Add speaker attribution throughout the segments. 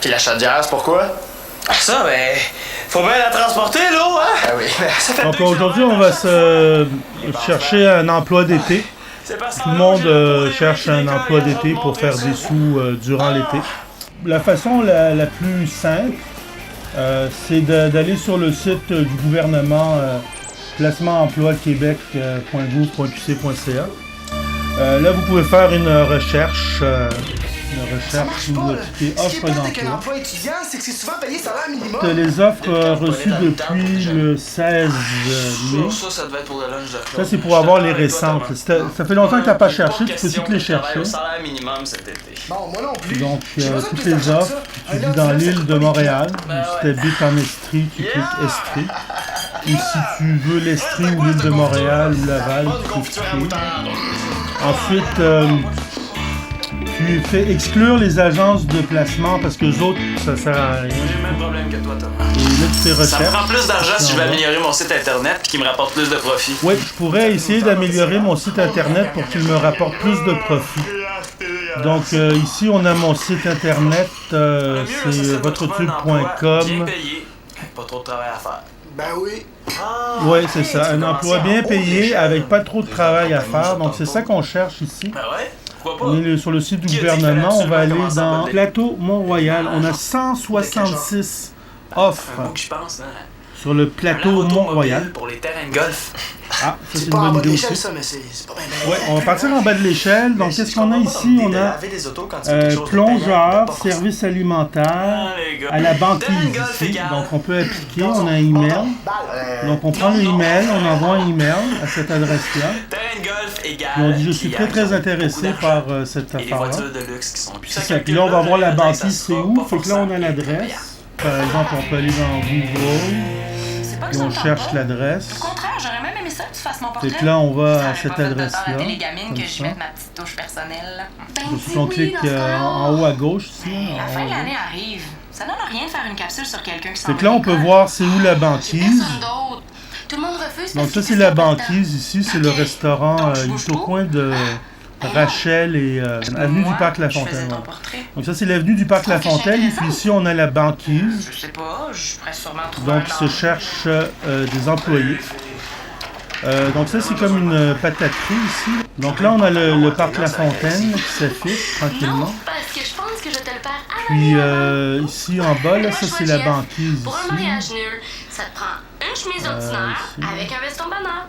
Speaker 1: Puis la chaudière, c'est pourquoi?
Speaker 2: Ça, ben, faut bien la transporter, l'eau, hein?
Speaker 1: Ah oui. Ça fait
Speaker 3: Donc aujourd'hui, on va se chercher un emploi d'été. Tout le monde cherche un emploi d'été pour faire des sous durant l'été. La façon la plus simple, c'est d'aller sur le site du gouvernement placementemploi-québec.gouv.qc.ca. Là, vous pouvez faire une recherche où vous cliquez offre d'emploi. Les offres reçues depuis le 16 mai.
Speaker 2: Ça devait être pour le lunch de
Speaker 3: Ça, c'est pour avoir les récentes. Ça fait longtemps que tu n'as pas cherché, tu peux toutes les chercher.
Speaker 2: Salaire minimum cet été.
Speaker 4: Bon, moi non plus.
Speaker 3: Donc, toutes les offres, tu vis dans l'île de Montréal, ou si tu habites en Estrie, tu cliques Estrie. Ou si tu veux l'Estrie ou l'île de Montréal ou Laval, tu cliques Estrie. Ensuite, tu fais exclure les agences de placement parce que les autres, ça sert à rien.
Speaker 2: J'ai le même problème que toi, Thomas.
Speaker 3: Et là, tu fais
Speaker 2: Ça
Speaker 3: recherche.
Speaker 2: me prend plus d'argent si je veux améliorer mon site internet et qu'il me rapporte plus de profit.
Speaker 3: Oui, je pourrais essayer d'améliorer mon site internet pour qu'il me rapporte plus de profit. Donc ici, on a mon site internet, c'est votretube.com.
Speaker 2: Bien payé, pas trop de travail à faire.
Speaker 4: Ben oui.
Speaker 3: Oui, c'est ça. Un emploi bien payé avec pas trop de travail à faire. Donc c'est ça qu'on cherche ici.
Speaker 2: Ben ouais, pourquoi
Speaker 3: On
Speaker 2: pas?
Speaker 3: est sur le site du gouvernement. On va aller dans Plateau Mont-Royal. On a 166 offres
Speaker 2: Faut que je pense, hein.
Speaker 3: sur le Plateau Mont-Royal.
Speaker 2: Pour les terrains de golf.
Speaker 3: Ah, ça c'est
Speaker 4: C'est
Speaker 3: une
Speaker 4: pas en
Speaker 3: bonne
Speaker 4: bas de
Speaker 3: idée
Speaker 4: l'échelle,
Speaker 3: aussi.
Speaker 4: ça, mais c'est pas bien.
Speaker 3: Ouais, on va partir en bas de l'échelle. Donc qu'est-ce qu'on a ici? On a plongeur, service alimentaire, à la banquise ici. Donc on peut appliquer, on a un email. Donc on prend le email, on envoie un email à cette adresse-là.
Speaker 2: Terrain de golf égal.
Speaker 3: Puis on dit je suis très intéressé par cette
Speaker 2: Et les
Speaker 3: affaire-là.
Speaker 2: voitures de luxe qui sont plus.
Speaker 3: C'est ça. Puis là on va voir la banquise c'est où. Fait que là on a l'adresse. Par exemple, on peut aller dans Google et on cherche l'adresse.
Speaker 5: Au contraire, j'aurais même aimé ça que tu fasses mon portrait.
Speaker 3: Fait que là on va à
Speaker 5: Ça
Speaker 3: cette
Speaker 5: aurait pas fait de temps
Speaker 3: adresse-là.
Speaker 5: à télégamine que j'y
Speaker 3: Comme ça.
Speaker 5: mette ma petite touche personnelle.
Speaker 3: Ensuite on clique en haut à gauche ici.
Speaker 5: La
Speaker 3: en
Speaker 5: fin
Speaker 3: haut
Speaker 5: de
Speaker 3: à
Speaker 5: l'année
Speaker 3: gauche.
Speaker 5: arrive. Ça donne rien de faire une capsule sur quelqu'un qui s'en
Speaker 3: Fait que là on peut voir c'est où la banquise.
Speaker 5: Personne d'autre. Tout le monde refuse.
Speaker 3: Donc ça c'est la banquise ici, c'est le restaurant, il est au coin de Rachel et avenue du Parc La Fontaine. Ouais. Donc ça c'est l'avenue du Parc La Fontaine, et puis ici on a la banquise.
Speaker 5: Je sais pas, je pourrais sûrement trouver
Speaker 3: Donc
Speaker 5: un
Speaker 3: il se
Speaker 5: angle.
Speaker 3: cherche des employés. Donc ça c'est comme une pataterie ici. Donc là on a le Parc La Fontaine qui s'affiche tranquillement.
Speaker 6: Parce que je pense que je te le perds
Speaker 3: Puis ici en bas là, ça c'est la banquise
Speaker 6: Pour un
Speaker 3: ici.
Speaker 6: mariage nul, ça te prend une chemise ordinaire
Speaker 3: ici.
Speaker 6: avec un veston banal.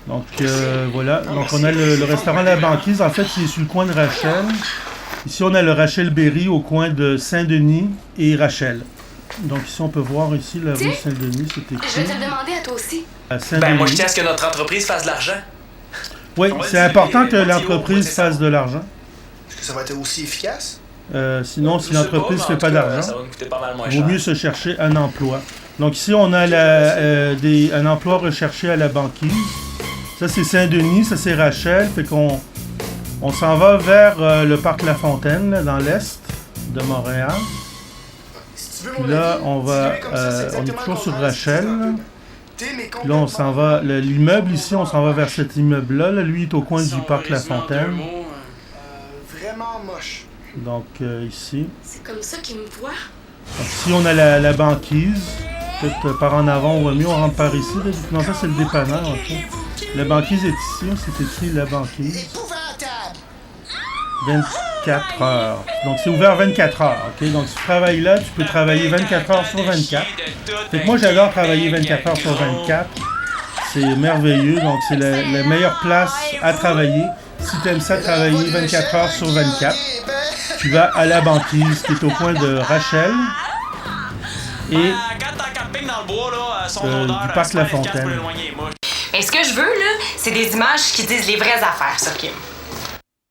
Speaker 3: Donc voilà, donc on a le restaurant La Banquise, en fait c'est sur le coin de Rachel. Ici on a le Rachel Berry au coin de Saint-Denis et Rachel. Donc ici on peut voir ici la rue Saint-Denis, c'est
Speaker 6: Je vais
Speaker 3: écrit.
Speaker 6: te le demander à toi aussi.
Speaker 3: À
Speaker 2: Ben moi je
Speaker 3: Saint-Denis.
Speaker 2: tiens à ce que notre entreprise fasse de l'argent.
Speaker 3: Oui,
Speaker 2: On va
Speaker 3: c'est
Speaker 2: dire,
Speaker 3: important
Speaker 2: les
Speaker 3: que
Speaker 2: motivos,
Speaker 3: l'entreprise
Speaker 2: c'est ça.
Speaker 3: fasse de l'argent.
Speaker 4: Est-ce que ça va être aussi efficace?
Speaker 3: Sinon, si
Speaker 2: Je sais
Speaker 3: l'entreprise ne
Speaker 2: mais
Speaker 3: fait
Speaker 2: en
Speaker 3: pas
Speaker 2: tout cas,
Speaker 3: d'argent,
Speaker 2: Ça va nous coûter pas mal moins
Speaker 3: il
Speaker 2: cher.
Speaker 3: vaut mieux se chercher un emploi. Donc ici, on a un emploi recherché à la banquise. Ça, c'est Saint-Denis, ça, c'est Rachel. Fait qu'on s'en va vers le parc La Fontaine, là, dans l'est de Montréal.
Speaker 4: Si tu veux
Speaker 3: Puis
Speaker 4: mon
Speaker 3: là,
Speaker 4: avis,
Speaker 3: on
Speaker 4: si
Speaker 3: va,
Speaker 4: tu veux comme ça, c'est
Speaker 3: on est
Speaker 4: exactement
Speaker 3: toujours
Speaker 4: le
Speaker 3: sur
Speaker 4: contraire,
Speaker 3: Rachel.
Speaker 4: T'es, mais
Speaker 3: Puis là, on s'en va, l'immeuble ici, on s'en va vers cet immeuble-là. Là, lui, il est au coin
Speaker 2: Si
Speaker 3: du
Speaker 2: on
Speaker 3: parc La
Speaker 2: résume en deux
Speaker 3: Fontaine.
Speaker 2: mots,
Speaker 4: Vraiment moche.
Speaker 3: Donc ici.
Speaker 6: C'est comme ça qu'il me voit.
Speaker 3: Donc, ici, on a la banquise. Peut-être par en avant, on va mieux, on rentre par ici. Là. Non, ça, c'est le dépanneur. Ok. La banquise est ici, c'est écrit la banquise.
Speaker 4: Épouvantable!
Speaker 3: 24 heures. Donc, c'est ouvert 24 heures. Ok. Donc, si tu travailles là, tu peux travailler 24 heures sur 24. Fait que moi, j'adore travailler 24 heures sur 24. C'est merveilleux. Donc, c'est la meilleure place à travailler. Si tu aimes ça, travailler 24 heures sur 24, tu vas à la banquise qui est au coin de Rachel et
Speaker 2: Quand t'as camping dans le bois, là, son odeur,
Speaker 3: du parc
Speaker 2: c'est
Speaker 3: La
Speaker 2: pas efficace
Speaker 3: Fontaine.
Speaker 2: pour éloigner les mouches.
Speaker 5: Mais ce que je veux, là, c'est des images qui disent les vraies affaires sur Kim.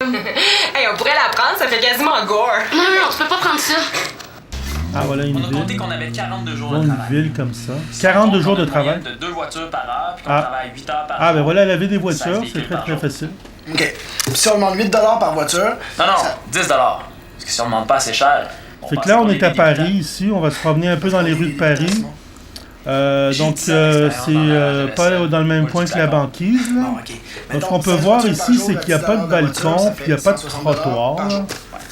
Speaker 5: Hey, on pourrait la prendre, ça fait quasiment gore.
Speaker 6: Non, non, tu peux pas prendre ça.
Speaker 3: ah voilà une
Speaker 2: On a compté
Speaker 3: ville.
Speaker 2: qu'on avait 42 jours
Speaker 3: Bon,
Speaker 2: de
Speaker 3: une
Speaker 2: travail.
Speaker 3: ville comme ça. 42 jours de travail.
Speaker 2: De 2 voitures par heure, puis qu'on
Speaker 3: Ah.
Speaker 2: travaille 8 heures par
Speaker 3: Ah
Speaker 2: jour.
Speaker 3: ben voilà, laver des
Speaker 2: 16
Speaker 3: voitures, c'est
Speaker 2: véhicules
Speaker 3: très
Speaker 2: par
Speaker 3: très
Speaker 2: jour.
Speaker 3: facile.
Speaker 4: OK. Puis si on demande 8$ par voiture,
Speaker 2: Non, non,
Speaker 4: ça-
Speaker 2: 10 $. Parce que si on demande pas assez cher.
Speaker 3: Fait que là on est à Paris ici, on va se promener un peu dans les rues de Paris. Donc c'est pas dans le même point que la banquise. Là.
Speaker 4: bon, OK.
Speaker 3: Donc ce qu'on peut voir ici, c'est qu'il n'y a pas de balcon, puis il n'y a pas de trottoir. Là.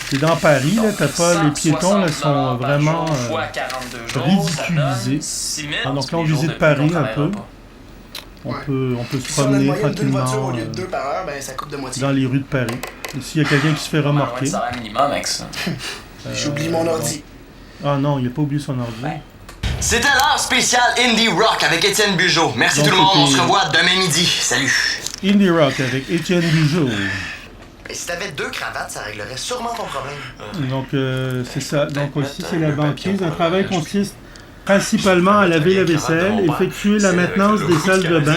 Speaker 3: T'es dans Paris, là, t'as pas... Les piétons, là, sont vraiment ridiculisés. Ah, donc là, on visite Paris un peu. On peut se
Speaker 4: Si on a une
Speaker 3: promener
Speaker 4: moyenne d'une
Speaker 3: tranquillement
Speaker 4: voiture au lieu de 2 par heure, ben ça coupe de moitié.
Speaker 3: dans les rues de Paris. Et s'il y a quelqu'un qui se fait remarquer...
Speaker 2: minimum avec ça.
Speaker 4: J'ai oublié mon ordi.
Speaker 3: Ah non, il a pas oublié son ordi.
Speaker 7: C'était l'heure spéciale Indie Rock avec Étienne Bugeaud. Merci
Speaker 3: Donc,
Speaker 7: tout le monde, on
Speaker 3: c'était-
Speaker 7: se revoit demain midi. Salut.
Speaker 3: Indie Rock avec Étienne Bugeaud.
Speaker 7: Si t'avais 2 cravates, ça réglerait sûrement ton problème.
Speaker 3: Donc, c'est ça. Donc, aussi, c'est la banquise. Un travail consiste principalement à laver la vaisselle, effectuer la maintenance des salles de bain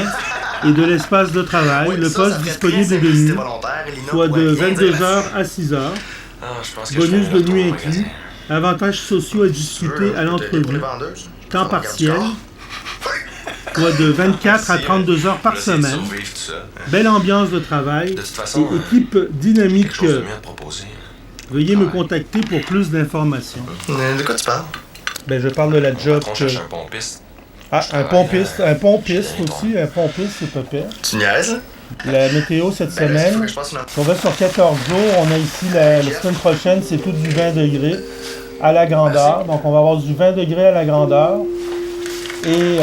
Speaker 3: et de l'espace de travail. Le poste disponible est de nuit, soit de 22h à 6h. Bonus de nuit inclus. Avantages sociaux à discuter à l'entrevue. Temps partiel, soit de 24 à 32 heures par semaine. Belle ambiance de travail et équipe dynamique. Veuillez me contacter pour plus d'informations.
Speaker 7: De quoi tu parles?
Speaker 3: Ben, je parle de la job que... Ah, un pompiste aussi. Un pompiste, c'est pas pire.
Speaker 7: Tu niaises?
Speaker 3: La météo cette semaine,
Speaker 7: Je pense
Speaker 3: on va sur 14 jours. On a ici la semaine prochaine, c'est tout du 20 degrés à la grandeur. Donc, on va avoir du 20 degrés à la grandeur et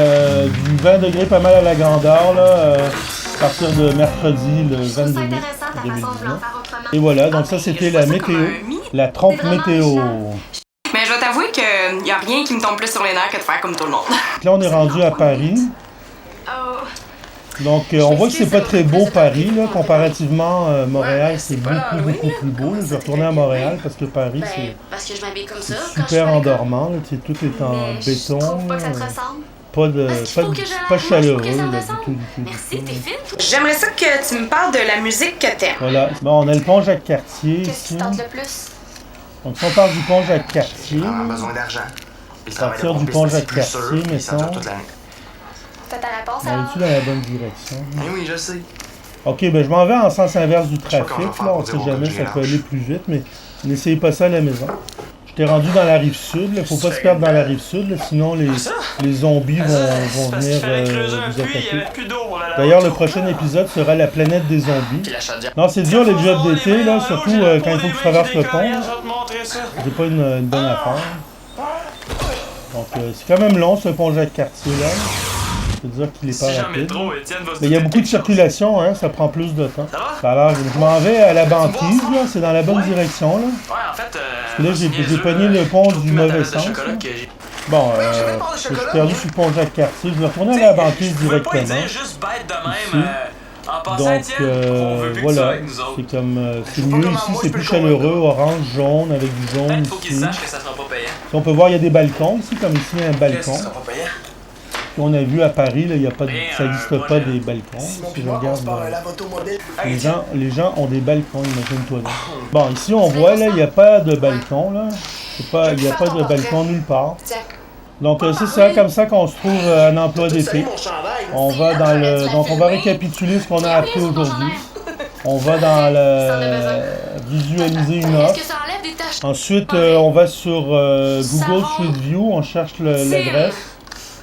Speaker 3: du 20 degrés pas mal à la grandeur là, à partir de mercredi, le 22 mai 2019. Et voilà, donc ça, c'était la météo, la trompe météo.
Speaker 5: Mais je vais t'avouer qu'il n'y a rien qui me tombe plus sur les nerfs que de faire comme tout le monde.
Speaker 3: Là, on est rendu à Paris.
Speaker 6: Oh.
Speaker 3: Donc, on voit que c'est pas très beau Paris, là, comparativement à Montréal, c'est beaucoup plus beau. Je vais retourner à Montréal parce que Paris,
Speaker 6: Ben,
Speaker 3: c'est
Speaker 6: parce que je m'habille comme ça. quand je
Speaker 3: super
Speaker 6: vais à l'école.
Speaker 3: endormant. Là, tu sais, tout est en
Speaker 6: Mais je
Speaker 3: béton,
Speaker 6: trouve pas que ça te ressemble.
Speaker 3: pas
Speaker 6: Parce qu'il faut que je la
Speaker 3: chaleureux
Speaker 6: mange pour que ça me
Speaker 3: là,
Speaker 6: ressemble.
Speaker 3: du tout.
Speaker 6: Merci, t'es fine.
Speaker 5: J'aimerais ça que tu me parles de la musique que t'aimes.
Speaker 3: Voilà. Bon, on a le pont Jacques-Cartier
Speaker 6: Qu'est-ce
Speaker 3: ici.
Speaker 6: qui tente le plus?
Speaker 3: Donc, si on parle du pont Jacques-Cartier,
Speaker 7: On a besoin d'argent. Puis le
Speaker 3: Partir
Speaker 7: travail de
Speaker 3: du
Speaker 7: pompiste,
Speaker 3: pont
Speaker 7: c'est plus
Speaker 3: Jacques-Cartier,
Speaker 7: sûr, puis ça
Speaker 3: mettons.
Speaker 7: dure toute l'année.
Speaker 6: T'as ta réponse
Speaker 3: on
Speaker 6: alors?
Speaker 3: est-tu dans la bonne direction?
Speaker 7: Eh oui, je sais.
Speaker 3: Ok, ben je m'en vais en sens inverse du
Speaker 7: sais pas comment
Speaker 3: trafic.
Speaker 7: je vais faire
Speaker 3: Là, on
Speaker 7: pour
Speaker 3: sait
Speaker 7: dire au
Speaker 3: jamais,
Speaker 7: gars que
Speaker 3: ça
Speaker 7: j'ai
Speaker 3: peut
Speaker 7: lâche.
Speaker 3: aller plus vite, mais n'essayez pas ça à la maison. Je t'ai rendu dans la rive sud, il faut pas se perdre dans la rive sud, là, sinon les zombies vont venir vous attaquer. D'ailleurs, le prochain épisode sera la planète des zombies.
Speaker 7: Puis la chaudière.
Speaker 3: Non, c'est dur les jobs d'été, là, surtout quand il faut que tu traverses le pont. là. C'est pas une bonne affaire. Donc, c'est quand même long ce pont Jacques-Cartier là. Je peux dire qu'il est pas rapide. Mais il y a beaucoup de circulation, hein, ça prend plus de temps. Alors, je m'en vais à la banquise, là, c'est dans la bonne direction, là.
Speaker 2: Ouais, en fait,
Speaker 3: Parce que là, j'ai pogné le pont du mauvais sens. là. Bon, je suis perdu sur le pont Jacques-Cartier, je vais retourner à la banquise
Speaker 2: Pas y
Speaker 3: directement.
Speaker 2: dire juste bête de
Speaker 3: Ici.
Speaker 2: même. En passant,
Speaker 3: Donc,
Speaker 2: Étienne, on veut plus que ça
Speaker 3: voilà,
Speaker 2: avec nous autres.
Speaker 3: c'est comme, c'est mieux ici, c'est plus chaleureux, orange, jaune, avec du jaune
Speaker 2: Peut-être faut qu'ils
Speaker 3: ici.
Speaker 2: sachent que ça sera pas payant.
Speaker 3: Si on peut voir, il y a des balcons ici, comme ici, un
Speaker 2: Qu'est-ce que
Speaker 3: balcon.
Speaker 2: ça sera pas payant?
Speaker 3: Puis on a vu à Paris, là, il y a pas de,
Speaker 2: Rien,
Speaker 3: ça n'existe pas
Speaker 2: projet.
Speaker 3: des balcons.
Speaker 4: Simon
Speaker 3: Si
Speaker 4: pis
Speaker 3: je
Speaker 4: moi, on
Speaker 3: regarde,
Speaker 4: se part un lave automobile.
Speaker 3: les gens ont des balcons, imagine-toi là. Bon, ici, on voit, là, il n'y a pas de balcon, là. Il n'y a pas de balcon nulle part.
Speaker 6: Tiens.
Speaker 3: Donc, c'est ça, comme ça qu'on se trouve un emploi d'été.
Speaker 4: mon chandail.
Speaker 3: On va dans le... Donc, on va récapituler ce qu'on a appris aujourd'hui. On va dans le... visualiser une
Speaker 6: Est-ce
Speaker 3: offre.
Speaker 6: que ça enlève des taches?
Speaker 3: Ensuite, on va sur Google Street View, on cherche l'adresse.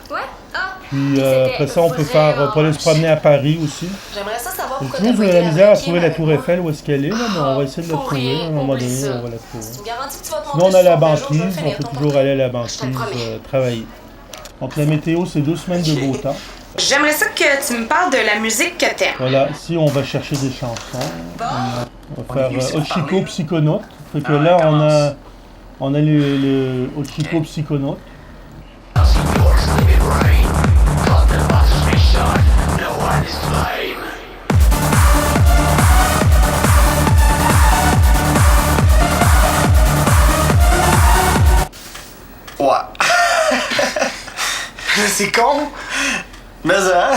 Speaker 6: Ouais? Ah!
Speaker 3: Puis après ça, on peut faire pour aller se promener à Paris aussi.
Speaker 6: J'aimerais ça savoir
Speaker 3: J'ai
Speaker 6: pourquoi
Speaker 3: toujours de la misère à trouver la tour Eiffel où est-ce qu'elle est, là, mais on va essayer de la
Speaker 6: Pour
Speaker 3: trouver.
Speaker 6: rien,
Speaker 3: À un moment
Speaker 6: oublie
Speaker 3: donné,
Speaker 6: ça.
Speaker 3: on va la trouver.
Speaker 6: Tu me garantis que tu vas te
Speaker 3: Sinon, on
Speaker 6: montrer
Speaker 3: a la
Speaker 6: sur ton jour, je vais
Speaker 3: banquise, on
Speaker 6: finir
Speaker 3: peut
Speaker 6: ton
Speaker 3: toujours
Speaker 6: portrait.
Speaker 3: aller à la
Speaker 6: Je te le
Speaker 3: banquise
Speaker 6: promets.
Speaker 3: travailler. Donc la météo, c'est 2 semaines de beau temps.
Speaker 5: J'aimerais ça que tu me parles de la musique que t'aimes.
Speaker 3: Voilà, ici on va chercher des chansons. On va faire Ochiko Psychonaute. Fait que là, on a le Ochiko Psychonaute.
Speaker 7: Ouais. C'est con. Mais ça.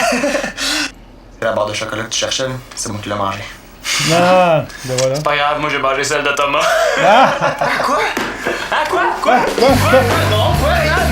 Speaker 7: C'est la barre de chocolat que tu cherchais, là. C'est moi qui l'ai mangé.
Speaker 3: Ah, ben voilà.
Speaker 2: Pas grave, moi j'ai mangé celle de Thomas.
Speaker 3: Ah!
Speaker 2: Quoi? Hein, quoi?
Speaker 3: Quoi?
Speaker 2: Non, quoi? Regarde,